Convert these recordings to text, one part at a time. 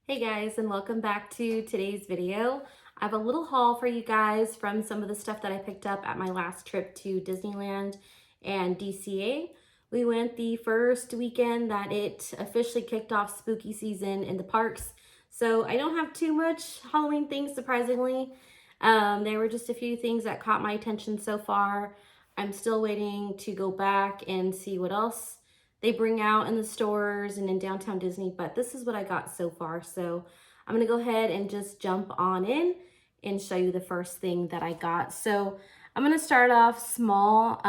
Hey guys, and welcome back to today's video. I have a little haul for you guys from some of the stuff that I picked up at my last trip to Disneyland and DCA. We went the first weekend that it officially kicked off spooky season in the parks. So I don't have too much Halloween things, surprisingly. There were just a few things that caught my attention so far. I'm still waiting to go back and see what else they bring out in the stores and in downtown Disney, but this is what I got so far. So I'm gonna go ahead and just jump on in and show you the first thing that I got. So I'm gonna start off small.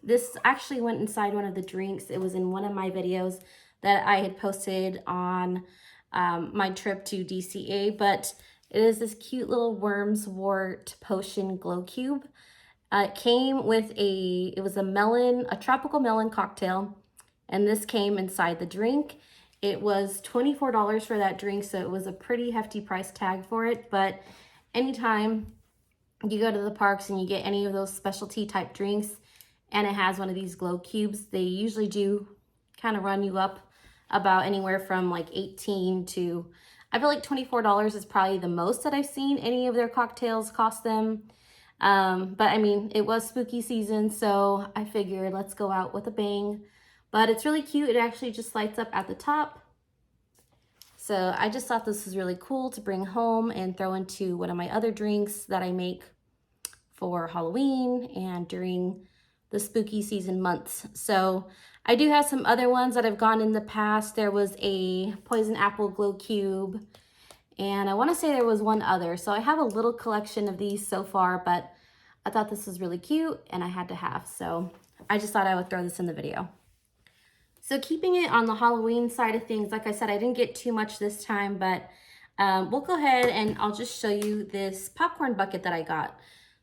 This actually went inside one of the drinks. It was in one of my videos that I had posted on my trip to DCA, but it is this cute little worms wort potion glow cube. It came with it was a tropical melon cocktail, and this came inside the drink. It was $24 for that drink, so it was a pretty hefty price tag for it. But anytime you go to the parks and you get any of those specialty type drinks and it has one of these glow cubes, they usually do kind of run you up about anywhere from like 18 to, I feel like $24 is probably the most that I've seen any of their cocktails cost them. But I mean, it was spooky season, so I figured let's go out with a bang. But it's really cute. It actually just lights up at the top. So I just thought this was really cool to bring home and throw into one of my other drinks that I make for Halloween and during the spooky season months. So I do have some other ones that I've gone in the past. There was a poison apple glow cube, and I want to say there was one other. So I have a little collection of these so far, but I thought this was really cute and I had to have. So I just thought I would throw this in the video. So keeping it on the Halloween side of things, like I said, I didn't get too much this time, but we'll go ahead and I'll just show you this popcorn bucket that I got.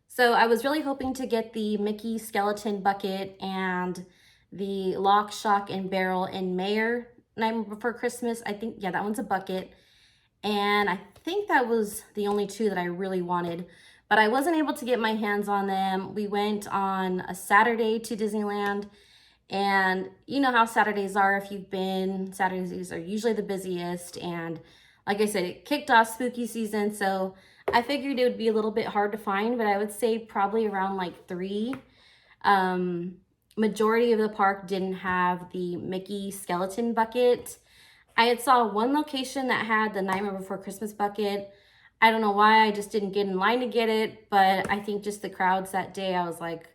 So I was really hoping to get the Mickey skeleton bucket and the Lock, Shock, and Barrel and Mayor Night Before Christmas. I think, yeah, that one's a bucket. And I think that was the only two that I really wanted, but I wasn't able to get my hands on them. We went on a Saturday to Disneyland. And you know how Saturdays are if you've been. Saturdays are usually the busiest. And like I said, it kicked off spooky season. So I figured it would be a little bit hard to find, but I would say probably around like 3. Majority of the park didn't have the Mickey skeleton bucket. I had saw one location that had the Nightmare Before Christmas bucket. I don't know why I just didn't get in line to get it, but I think just the crowds that day, I was like,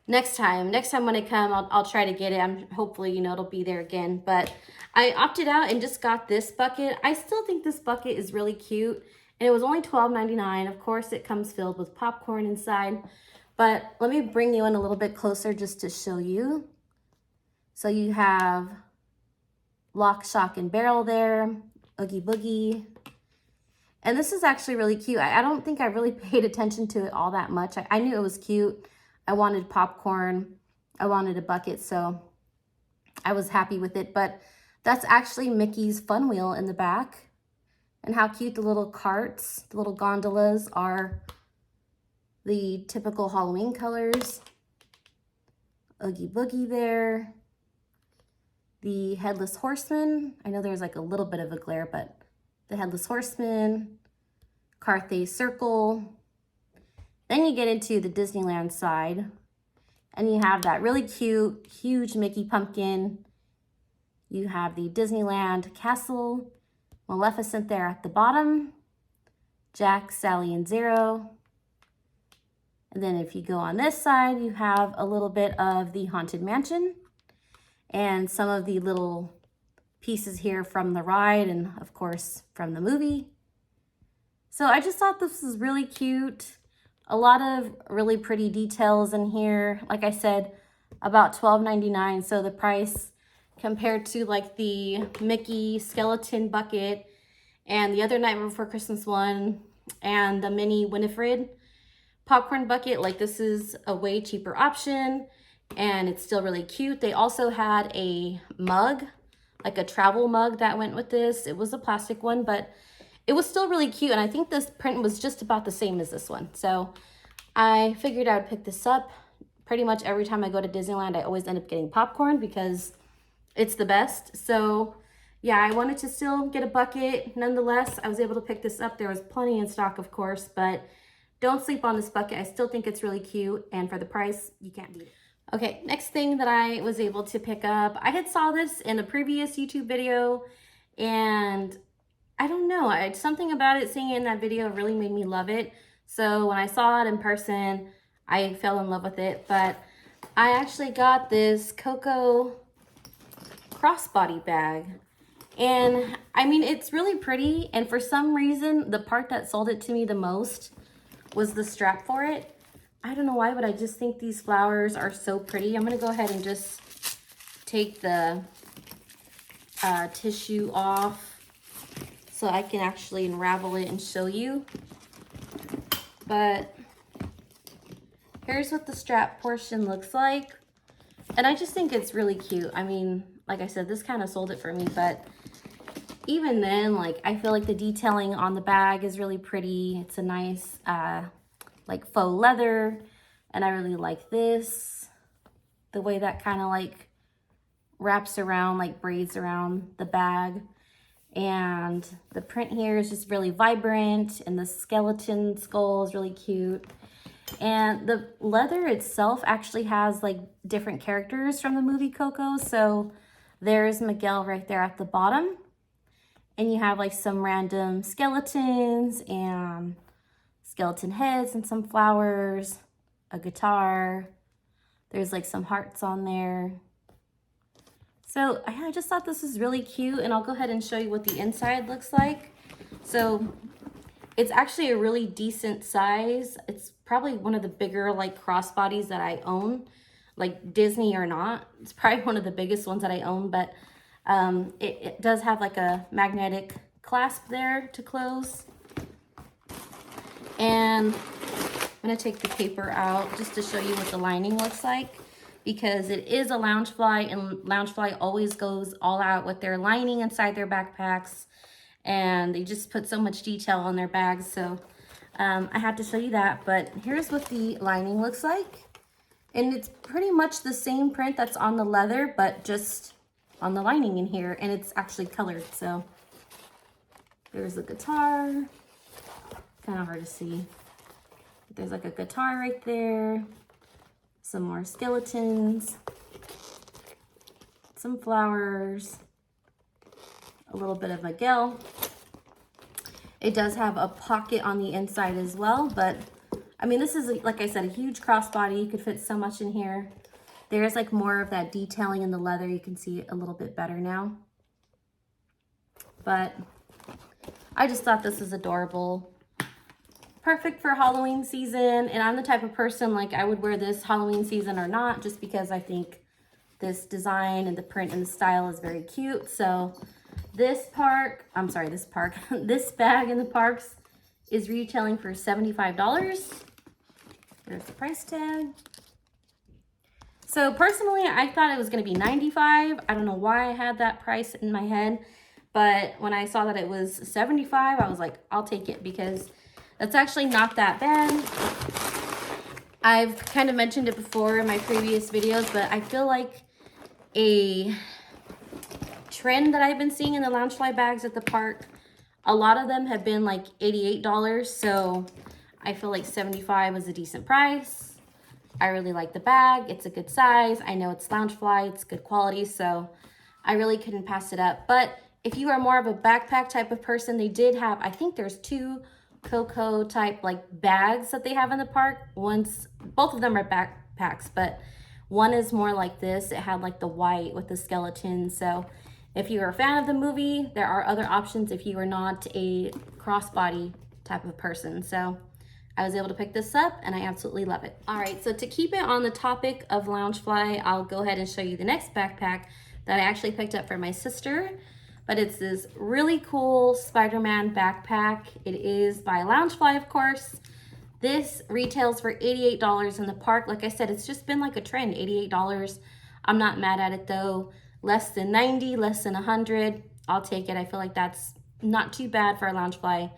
next time when I come, I'll try to get it. I'm hopefully, you know, it'll be there again. But I opted out and just got this bucket. I still think this bucket is really cute. And it was only $12.99. Of course, it comes filled with popcorn inside. But let me bring you in a little bit closer just to show you. So you have Lock, Shock, and Barrel there. Oogie Boogie. And this is actually really cute. I don't think I really paid attention to it all that much. I knew it was cute. I wanted popcorn, I wanted a bucket, so I was happy with it. But that's actually Mickey's Fun Wheel in the back. And how cute the little carts, the little gondolas are the typical Halloween colors. Oogie Boogie there. The Headless Horseman. I know there's like a little bit of a glare, but the Headless Horseman. Carthay Circle. Then you get into the Disneyland side, and you have that really cute, huge Mickey pumpkin. You have the Disneyland Castle, Maleficent there at the bottom, Jack, Sally, and Zero. And then if you go on this side, you have a little bit of the Haunted Mansion and some of the little pieces here from the ride and, of course, from the movie. So I just thought this was really cute. A lot of really pretty details in here. Like I said, about $12.99. So the price compared to like the Mickey skeleton bucket and the other Nightmare Before Christmas one and the mini Winifred popcorn bucket, like this is a way cheaper option and it's still really cute. They also had a mug, like a travel mug that went with this. It was a plastic one, but it was still really cute, and I think this print was just about the same as this one. So I figured I would pick this up. Pretty much every time I go to Disneyland, I always end up getting popcorn because it's the best. So yeah, I wanted to still get a bucket. Nonetheless, I was able to pick this up. There was plenty in stock, of course, but don't sleep on this bucket. I still think it's really cute, and for the price, you can't beat it. Okay, next thing that I was able to pick up, I had saw this in a previous YouTube video, and I don't know, something about it, seeing it in that video really made me love it. So when I saw it in person, I fell in love with it. But I actually got this Coco crossbody bag. And I mean, it's really pretty. And for some reason, the part that sold it to me the most was the strap for it. I don't know why, but I just think these flowers are so pretty. I'm gonna go ahead and just take the tissue off so I can actually unravel it and show you. But here's what the strap portion looks like. And I just think it's really cute. I mean, like I said, this kind of sold it for me, but even then, like, I feel like the detailing on the bag is really pretty. It's a nice, like, faux leather. And I really like this. The way that kind of, like, wraps around, like, braids around the bag. And the print here is just really vibrant. And the skeleton skull is really cute. And the leather itself actually has, like, different characters from the movie Coco. So there's Miguel right there at the bottom. And you have like some random skeletons and skeleton heads and some flowers, a guitar. There's like some hearts on there. So I just thought this was really cute, and I'll go ahead and show you what the inside looks like. So it's actually a really decent size. It's probably one of the bigger like crossbodies that I own, like Disney or not. It's probably one of the biggest ones that I own, but it does have like a magnetic clasp there to close. And I'm gonna take the paper out just to show you what the lining looks like, because it is a Loungefly, and Loungefly always goes all out with their lining inside their backpacks, and they just put so much detail on their bags. So I had to show you that, but here's what the lining looks like. And it's pretty much the same print that's on the leather, but just on the lining in here, and it's actually colored. So there's the guitar, kind of hard to see. There's like a guitar right there, some more skeletons, some flowers, a little bit of Miguel. It does have a pocket on the inside as well, but I mean, this is, like I said, a huge crossbody. You could fit so much in here. There's like more of that detailing in the leather. You can see it a little bit better now. But I just thought this was adorable. Perfect for Halloween season. And I'm the type of person, like, I would wear this Halloween season or not, just because I think this design and the print and the style is very cute. So this bag in the parks is retailing for $75. There's the price tag. So personally, I thought it was going to be $95. I don't know why I had that price in my head, but when I saw that it was $75, I was like, I'll take it, because that's actually not that bad. I've kind of mentioned it before in my previous videos, but I feel like a trend that I've been seeing in the Loungefly bags at the park, a lot of them have been like $88, so I feel like $75 was a decent price. I really like the bag. It's a good size. I know it's Loungefly. It's good quality, so I really couldn't pass it up. But if you are more of a backpack type of person, they did have, I think there's two Coco type like bags that they have in the park. Both of them are backpacks, but one is more like this. It had like the white with the skeleton. So if you're a fan of the movie, there are other options if you are not a crossbody type of person. So I was able to pick this up, and I absolutely love it. All right, so to keep it on the topic of Loungefly, I'll go ahead and show you the next backpack that I actually picked up for my sister. But it's this really cool Spider-Man backpack. It is by Loungefly, of course. This retails for $88 in the park. Like I said, it's just been like a trend, $88. I'm not mad at it though. Less than 90, less than 100, I'll take it. I feel like that's not too bad for a Loungefly,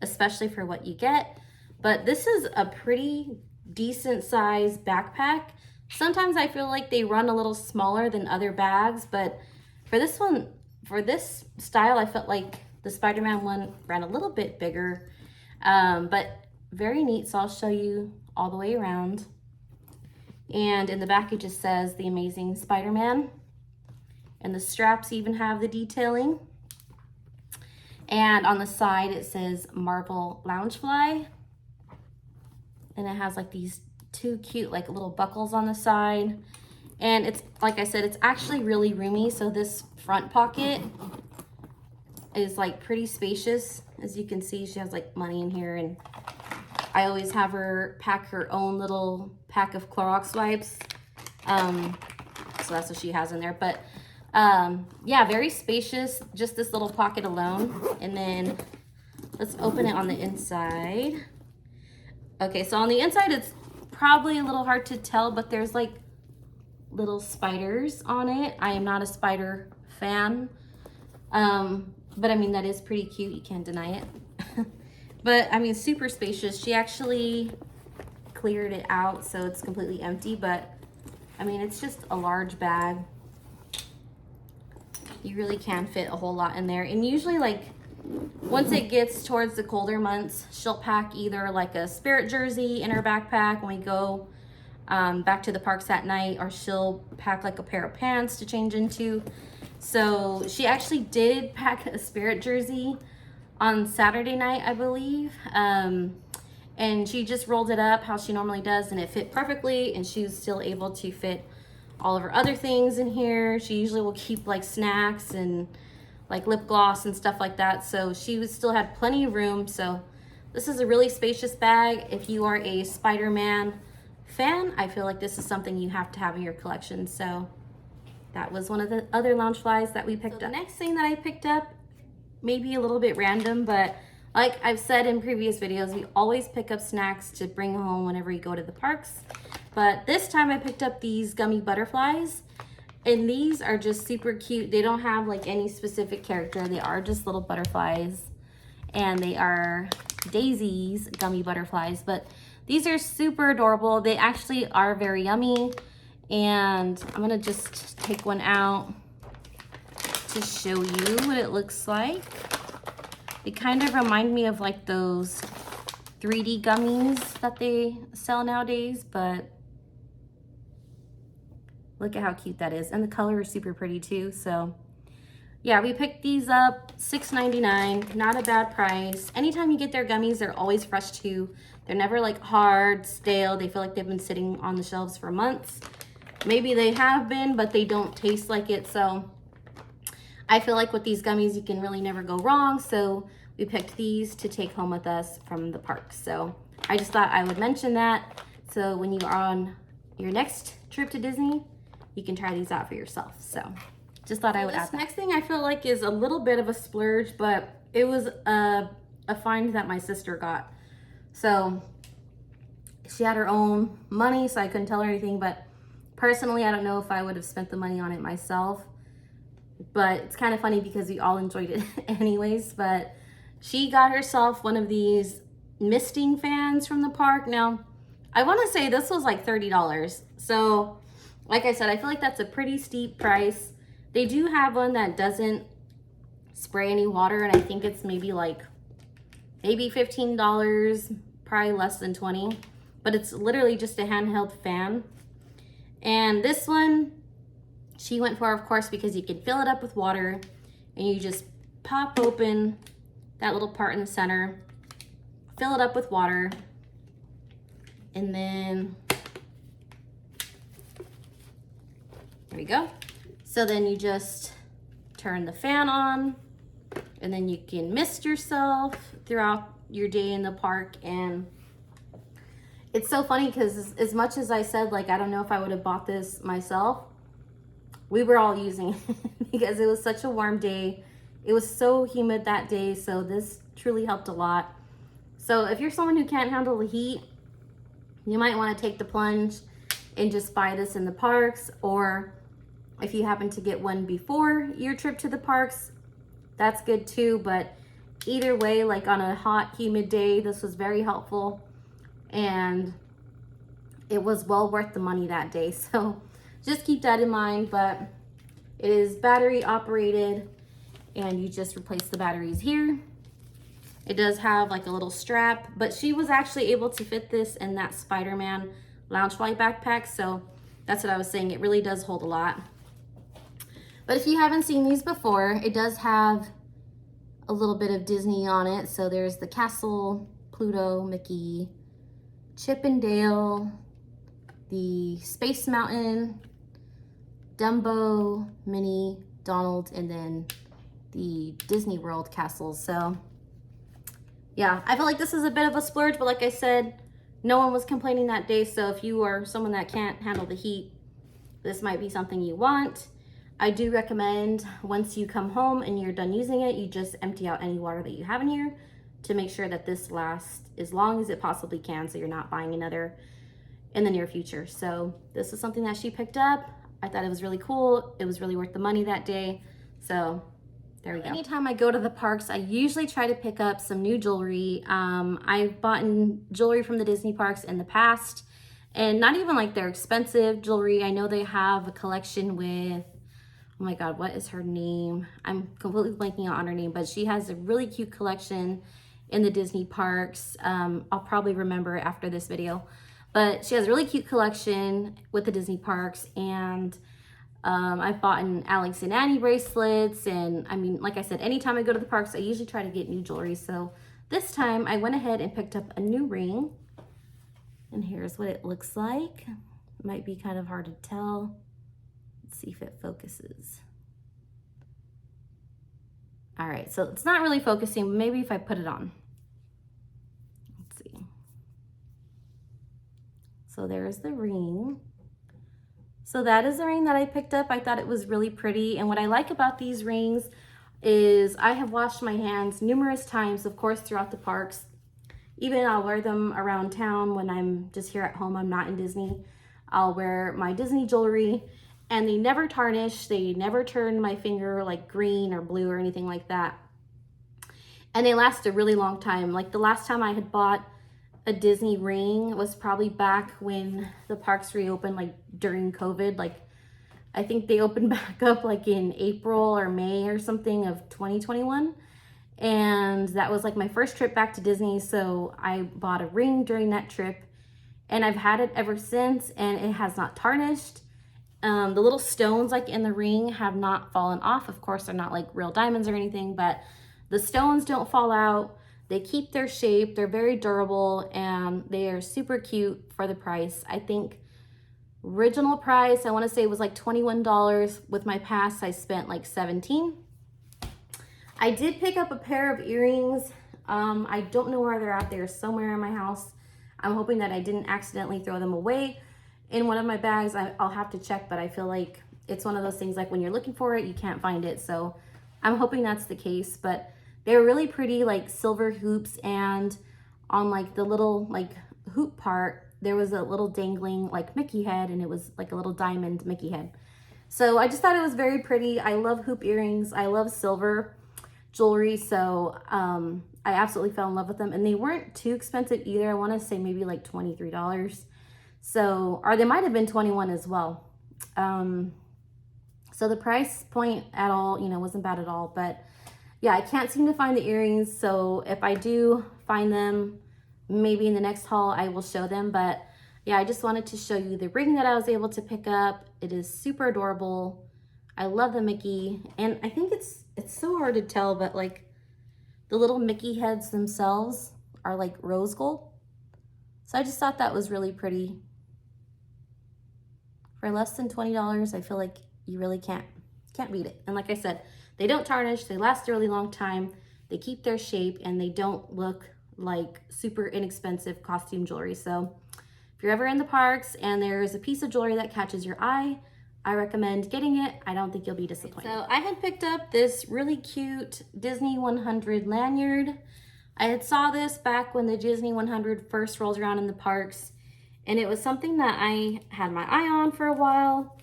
especially for what you get. But this is a pretty decent size backpack. Sometimes I feel like they run a little smaller than other bags, but for this one, for this style, I felt like the Spider-Man one ran a little bit bigger, but very neat. So I'll show you all the way around. And in the back, it just says The Amazing Spider-Man. And the straps even have the detailing. And on the side, it says Marvel Loungefly. And it has like these two cute like little buckles on the side. And it's, like I said, it's actually really roomy. So this front pocket is like pretty spacious. As you can see, she has like money in here, and I always have her pack her own little pack of Clorox wipes. So that's what she has in there. But yeah, very spacious, just this little pocket alone. And then let's open it on the inside. Okay, so on the inside, it's probably a little hard to tell, but there's like little spiders on it. I am not a spider fan. But I mean, that is pretty cute. You can't deny it. But I mean, super spacious. She actually cleared it out, so it's completely empty. But I mean, it's just a large bag. You really can fit a whole lot in there. And usually, like, once it gets towards the colder months, she'll pack either like a spirit jersey in her backpack when we go back to the parks at night, or she'll pack like a pair of pants to change into. So she actually did pack a spirit jersey on Saturday night, I believe. And she just rolled it up how she normally does, and it fit perfectly, and she was still able to fit all of her other things in here. She usually will keep like snacks and like lip gloss and stuff like that. So she still had plenty of room. So this is a really spacious bag. If you are a Spider-Man fan, I feel like this is something you have to have in your collection. So that was one of the other Loungeflies that we picked up. The next thing that I picked up, maybe a little bit random, but like I've said in previous videos, we always pick up snacks to bring home whenever we go to the parks. But this time I picked up these gummy butterflies, and these are just super cute. They don't have like any specific character. They are just little butterflies, and they are Daisy's gummy butterflies, but these are super adorable. They actually are very yummy, and I'm gonna just take one out to show you what it looks like. They kind of remind me of like those 3D gummies that they sell nowadays, but look at how cute that is. And the color is super pretty too. So yeah, we picked these up, $6.99, not a bad price. Anytime you get their gummies, they're always fresh too. They're never like hard, stale. They feel like they've been sitting on the shelves for months. Maybe they have been, but they don't taste like it. So I feel like with these gummies, you can really never go wrong. So we picked these to take home with us from the park. So I just thought I would mention that. So when you are on your next trip to Disney, you can try these out for yourself. So just thought I would add that. Next thing I feel like is a little bit of a splurge, but it was a find that my sister got. So she had her own money, so I couldn't tell her anything, but personally, I don't know if I would have spent the money on it myself. But it's kind of funny because we all enjoyed it anyways. But she got herself one of these misting fans from the park. Now, I want to say this was like $30. So, like I said, I feel like that's a pretty steep price. They do have one that doesn't spray any water, and I think it's maybe $15, probably less than 20. But it's literally just a handheld fan. And this one, she went for, of course, because you can fill it up with water, and you just pop open that little part in the center, fill it up with water, and then there we go. So then you just turn the fan on, and then you can mist yourself throughout your day in the park. And it's so funny because as much as I said, like, I don't know if I would have bought this myself, we were all using it because it was such a warm day. It was so humid that day, so this truly helped a lot. So if you're someone who can't handle the heat, you might want to take the plunge and just buy this in the parks, or if you happen to get one before your trip to the parks, that's good too. But either way, like on a hot, humid day, this was very helpful, and it was well worth the money that day. So just keep that in mind. But it is battery operated, and you just replace the batteries here. It does have like a little strap, but she was actually able to fit this in that Spider-Man Loungefly backpack, so that's what I was saying. It really does hold a lot. But if you haven't seen these before, it does have a little bit of Disney on it. So there's the castle, Pluto, Mickey, Chip and Dale, the Space Mountain, Dumbo, Minnie, Donald, and then the Disney World castles. So yeah, I feel like this is a bit of a splurge, but like I said, no one was complaining that day. So if you are someone that can't handle the heat, this might be something you want. I do recommend once you come home and you're done using it, you just empty out any water that you have in here to make sure that this lasts as long as it possibly can, so you're not buying another in the near future. So this is something that she picked up. I thought it was really cool. It was really worth the money that day. So there we go. Anytime I go to the parks, I usually try to pick up some new jewelry. I've bought jewelry from the Disney parks in the past, and not even like their expensive jewelry. I know they have a collection with, oh my God, what is her name? I'm completely blanking out on her name, but she has a really cute collection in the Disney parks. I'll probably remember after this video, but she has a really cute collection with the Disney parks, and I've bought Alex and Annie bracelets, and I mean, like I said, anytime I go to the parks, I usually try to get new jewelry. So this time I went ahead and picked up a new ring, and here's what it looks like. It might be kind of hard to tell. Let's see if it focuses. All right, so it's not really focusing, but maybe if I put it on. Let's see. So there's the ring. So that is the ring that I picked up. I thought it was really pretty. And what I like about these rings is I have washed my hands numerous times, of course, throughout the parks. Even I'll wear them around town when I'm just here at home, I'm not in Disney. I'll wear my Disney jewelry, and they never tarnish. They never turn my finger like green or blue or anything like that. And they last a really long time. Like the last time I had bought a Disney ring was probably back when the parks reopened, like during COVID. Like I think they opened back up like in April or May or something of 2021. And that was like my first trip back to Disney. So I bought a ring during that trip, and I've had it ever since, and it has not tarnished. The little stones like in the ring have not fallen off. Of course, they're not like real diamonds or anything, but the stones don't fall out. They keep their shape. They're very durable, and they are super cute for the price. I think original price, I want to say, was like $21. With my pass, I spent like $17. I did pick up a pair of earrings. I don't know where they're at. They're somewhere in my house. I'm hoping that I didn't accidentally throw them away in one of my bags. I'll have to check, but I feel like it's one of those things like when you're looking for it, you can't find it. So I'm hoping that's the case, but they're really pretty, like silver hoops, and on like the little like hoop part, there was a little dangling like Mickey head, and it was like a little diamond Mickey head. So I just thought it was very pretty. I love hoop earrings. I love silver jewelry. So I absolutely fell in love with them, and they weren't too expensive either. I want to say maybe like $23. So, or they might have been 21 as well. So the price point at all, you know, wasn't bad at all, but yeah, I can't seem to find the earrings. So if I do find them, maybe in the next haul, I will show them. But yeah, I just wanted to show you the ring that I was able to pick up. It is super adorable. I love the Mickey, and I think it's so hard to tell, but like the little Mickey heads themselves are like rose gold. So I just thought that was really pretty. For less than $20, I feel like you really can't beat it. And like I said, they don't tarnish, they last a really long time, they keep their shape, and they don't look like super inexpensive costume jewelry. So if you're ever in the parks and there's a piece of jewelry that catches your eye, I recommend getting it. I don't think you'll be disappointed. So I had picked up this really cute Disney 100 lanyard. I had saw this back when the Disney 100 first rolls around in the parks, and it was something that I had my eye on for a while,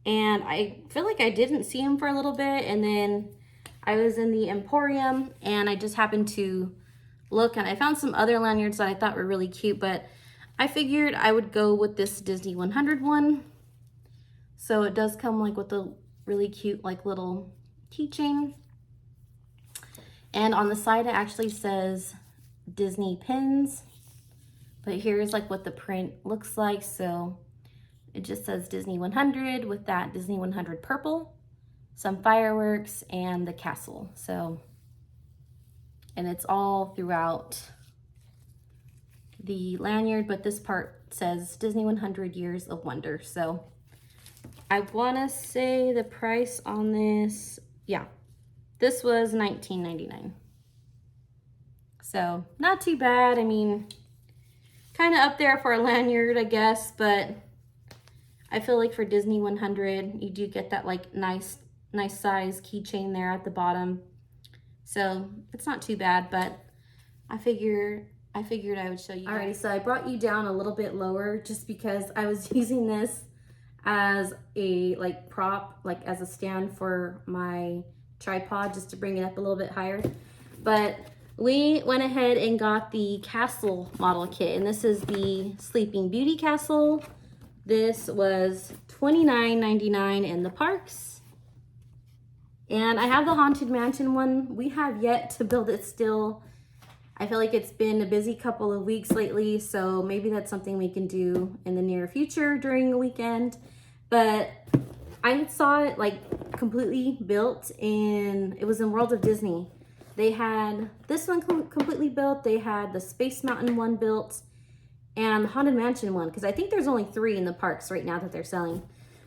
and I feel like I didn't see him for a little bit, and then I was in the Emporium and I just happened to look, and I found some other lanyards that I thought were really cute, but I figured I would go with this Disney 100 one. So it does come like with a really cute like little keychain. And on the side, it actually says Disney pins. But here's like what the print looks like. So it just says Disney 100 with that Disney 100 purple, some fireworks, and the castle. So, and it's all throughout the lanyard, but this part says Disney 100 Years of Wonder. So I wanna say the price on this, yeah, this was $19.99. So not too bad. I mean, kind of up there for a lanyard, I guess, but I feel like for Disney 100, you do get that like nice size keychain there at the bottom. So it's not too bad, but I figured I would show you. Alrighty, so I brought you down a little bit lower just because I was using this as a like prop, like as a stand for my tripod, just to bring it up a little bit higher. But we went ahead and got the castle model kit, and this is the Sleeping Beauty castle. This was $29.99 in the parks. And I have the Haunted Mansion one. We have yet to build it still. I feel like it's been a busy couple of weeks lately, so maybe that's something we can do in the near future during a weekend. But I saw it like completely built it was in World of Disney. They had this one completely built. They had the Space Mountain one built and the Haunted Mansion one, because I think there's only 3 in the parks right now that they're selling.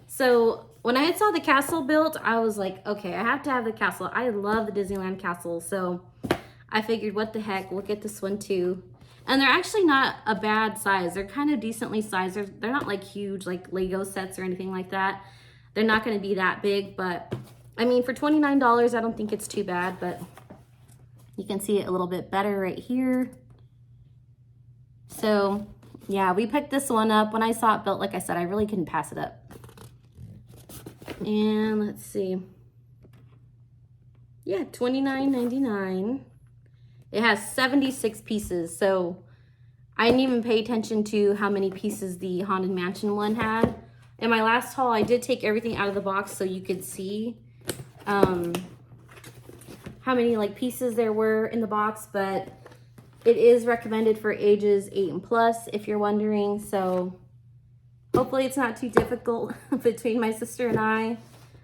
So when I saw the castle built, I was like, okay, I have to have the castle. I love the Disneyland castle. So I figured, what the heck, we'll get this one too. And they're actually not a bad size. They're kind of decently sized. They're not like huge, like Lego sets or anything like that. They're not going to be that big, but I mean, for $29, I don't think it's too bad, but you can see it a little bit better right here. So yeah, we picked this one up. When I saw it built, like I said, I really couldn't pass it up. And let's see. Yeah, $29.99. It has 76 pieces. So I didn't even pay attention to how many pieces the Haunted Mansion one had. In my last haul, I did take everything out of the box so you could see how many like pieces there were in the box, but it is recommended for ages 8 and plus, if you're wondering. So hopefully it's not too difficult between my sister and I.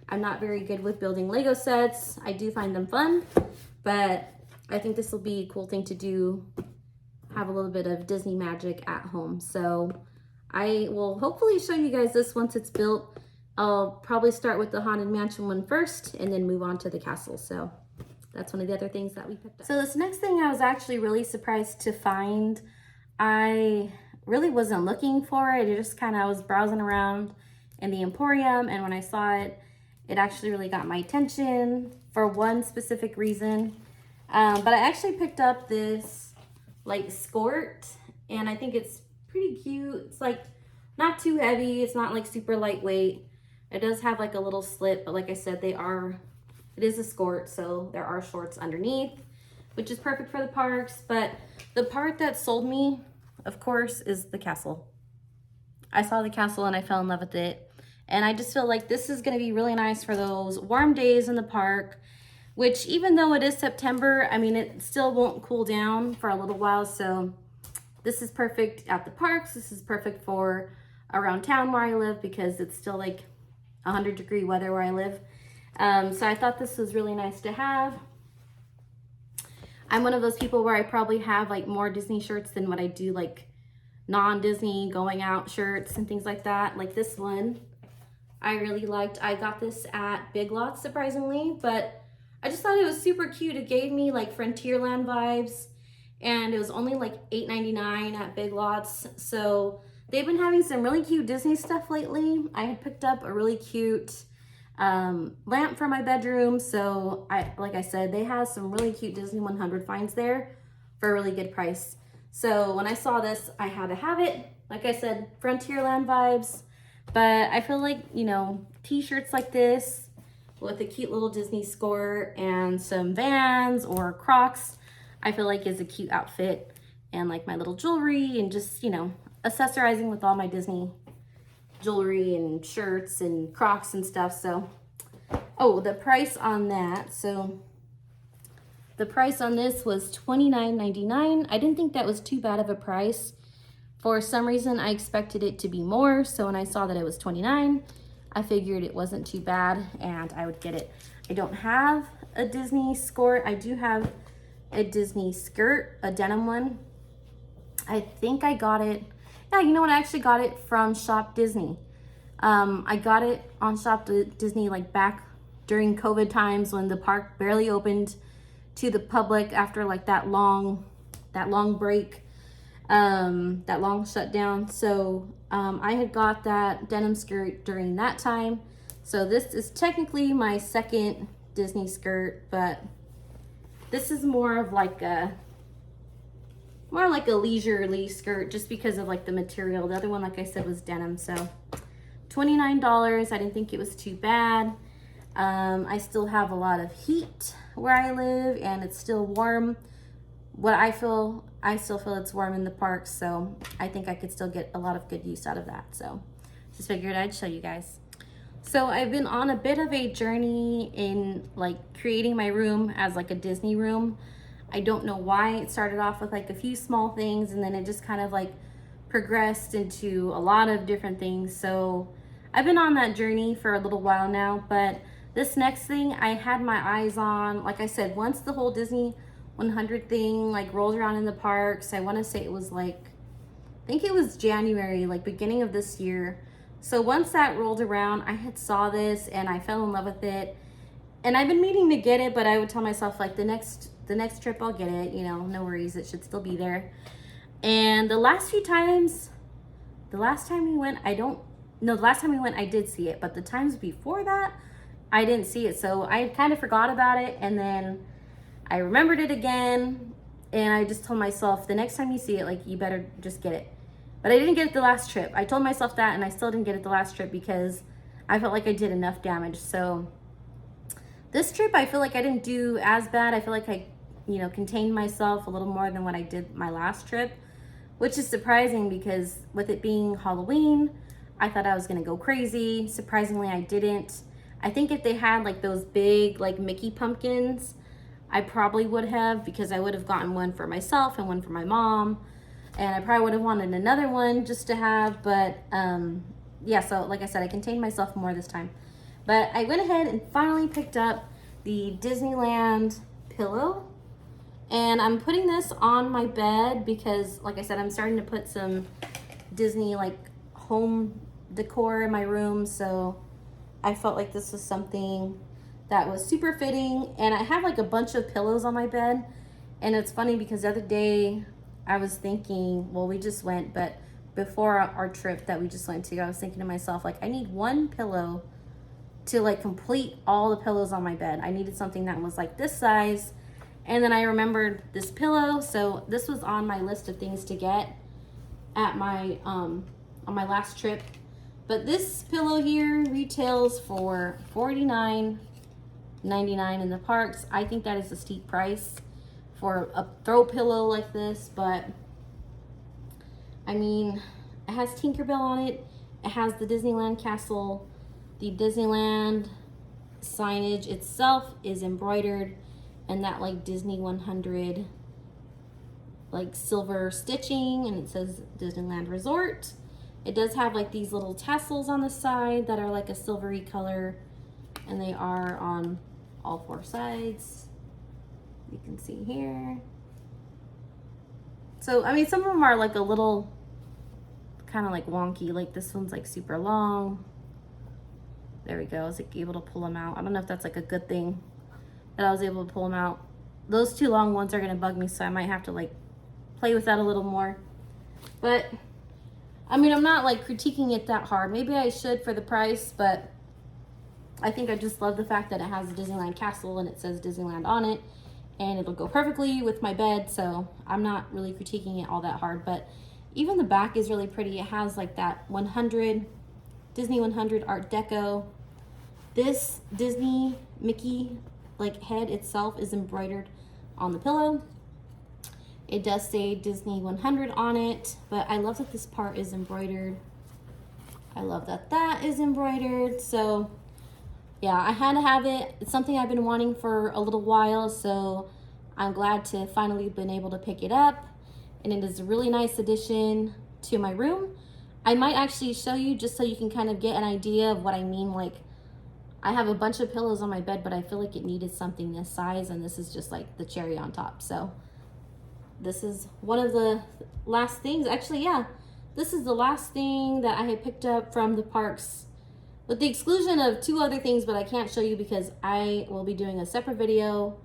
I'm not very good with building Lego sets. I do find them fun, but I think this will be a cool thing to do, have a little bit of Disney magic at home. So I will hopefully show you guys this once it's built. I'll probably start with the Haunted Mansion one first and then move on to the castle. So that's one of the other things that we picked up. So this next thing I was actually really surprised to find. I really wasn't looking for it. It just kind of, I was browsing around in the Emporium, and when I saw it, it actually really got my attention for one specific reason. But I actually picked up this like skirt, and I think it's pretty cute. It's like not too heavy. It's not like super lightweight. It does have like a little slit, but like I said, it is a skirt, so there are shorts underneath, which is perfect for the parks. But the part that sold me, of course, is the castle. I saw the castle and I fell in love with it. And I just feel like this is gonna be really nice for those warm days in the park, which even though it is September, I mean, it still won't cool down for a little while. So this is perfect at the parks. This is perfect for around town where I live, because it's still like 100-degree weather where I live. So I thought this was really nice to have. I'm one of those people where I probably have like more Disney shirts than what I do like non-Disney going out shirts and things like that. Like this one, I really liked. I got this at Big Lots, surprisingly, but I just thought it was super cute. It gave me like Frontierland vibes, and it was only like $8.99 at Big Lots. So they've been having some really cute Disney stuff lately. I had picked up a really cute lamp for my bedroom. So like I said, they have some really cute Disney 100 finds there for a really good price. So when I saw this, I had to have it. Like I said, Frontierland vibes. But I feel like, you know, t-shirts like this with a cute little Disney skirt and some Vans or Crocs, I feel like is a cute outfit. And like my little jewelry and just, you know, accessorizing with all my Disney jewelry and shirts and Crocs and stuff. So, oh, the price on that. So The price on this was $29.99. I didn't think that was too bad of a price. For some reason, I expected it to be more. So when I saw that it was $29, I figured it wasn't too bad and I would get it. I don't have a Disney skirt. I do have a Disney skirt, a denim one. I think I got it. Yeah, you know what? I actually got it from Shop Disney. I got it on Shop Disney like back during COVID times when the park barely opened to the public after like that long break, that long shutdown. So I had got that denim skirt during that time. So this is technically my second Disney skirt, but this is more of like a leisurely skirt just because of like the material. The other one, like I said, was denim. So $29. I didn't think it was too bad. I still have a lot of heat where I live and it's still warm. I still feel it's warm in the park, so I think I could still get a lot of good use out of that. So just figured I'd show you guys. So I've been on a bit of a journey in like creating my room as like a Disney room. I don't know why. It started off with like a few small things and then it just kind of like progressed into a lot of different things. So I've been on that journey for a little while now, but this next thing I had my eyes on, like I said, once the whole Disney 100 thing like rolled around in the parks, I want to say it was like, I think it was January, like beginning of this year. So once that rolled around, I had saw this and I fell in love with it. And I've been meaning to get it, but I would tell myself like the next trip I'll get it, you know, no worries, it should still be there. And the last time we went, I did see it, but the times before that, I didn't see it. So I kind of forgot about it and then I remembered it again and I just told myself the next time you see it, like you better just get it. But I didn't get it the last trip. I told myself that and I still didn't get it the last trip because I felt like I did enough damage. So this trip, I feel like I didn't do as bad. I feel like I, you know, contained myself a little more than what I did my last trip, which is surprising because with it being Halloween, I thought I was gonna go crazy. Surprisingly, I didn't. I think if they had like those big like Mickey pumpkins, I probably would have, because I would have gotten one for myself and one for my mom. And I probably would have wanted another one just to have, but yeah, so like I said, I contained myself more this time. But I went ahead and finally picked up the Disneyland pillow. And I'm putting this on my bed because, like I said, I'm starting to put some Disney like home decor in my room. So I felt like this was something that was super fitting. And I have like a bunch of pillows on my bed. And it's funny because the other day I was thinking, well, we just went, but before our trip that we just went to, I was thinking to myself, like, I need one pillow to like complete all the pillows on my bed. I needed something that was like this size. And then I remembered this pillow. So this was on my list of things to get at my, on my last trip. But this pillow here retails for $49.99 in the parks. I think that is a steep price for a throw pillow like this, but I mean, it has Tinkerbell on it. It has the Disneyland castle. The Disneyland signage itself is embroidered and that like Disney 100 like silver stitching, and it says Disneyland Resort. It does have like these little tassels on the side that are like a silvery color, and they are on all four sides. You can see here. So, I mean, some of them are like a little kind of like wonky. Like this one's like super long. There we go. I was like able to pull them out. I don't know if that's like a good thing that I was able to pull them out. Those two long ones are gonna bug me, so I might have to like play with that a little more. But I mean, I'm not like critiquing it that hard. Maybe I should for the price, but I think I just love the fact that it has a Disneyland castle and it says Disneyland on it, and it'll go perfectly with my bed. So I'm not really critiquing it all that hard. But even the back is really pretty. It has like that 100 Disney 100 Art Deco. This Disney Mickey like head itself is embroidered on the pillow. It does say Disney 100 on it, but I love that this part is embroidered. I love that that is embroidered. So yeah, I had to have it. It's something I've been wanting for a little while, so I'm glad to finally been able to pick it up, and it is a really nice addition to my room. I might actually show you just so you can kind of get an idea of what I mean. Like, I have a bunch of pillows on my bed, but I feel like it needed something this size, and this is just like the cherry on top. So this is one of the last things. Actually, yeah, this is the last thing that I had picked up from the parks, with the exclusion of 2 other things, but I can't show you because I will be doing a separate video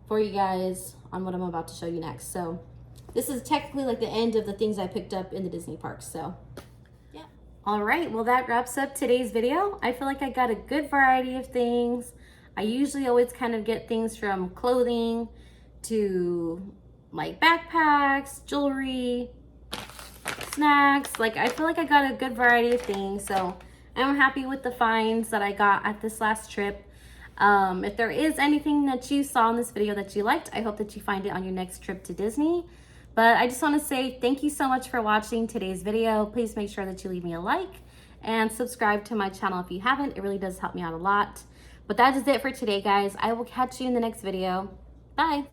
for you guys on what I'm about to show you next. So this is technically like the end of the things I picked up in the Disney parks. So yeah. All right, well, that wraps up today's video. I feel like I got a good variety of things. I usually always kind of get things from clothing to like backpacks, jewelry, snacks. Like, I feel like I got a good variety of things. So I'm happy with the finds that I got at this last trip. If there is anything that you saw in this video that you liked, I hope that you find it on your next trip to Disney. But I just want to say thank you so much for watching today's video. Please make sure that you leave me a like and subscribe to my channel if you haven't. It really does help me out a lot. But that is it for today, guys. I will catch you in the next video. Bye.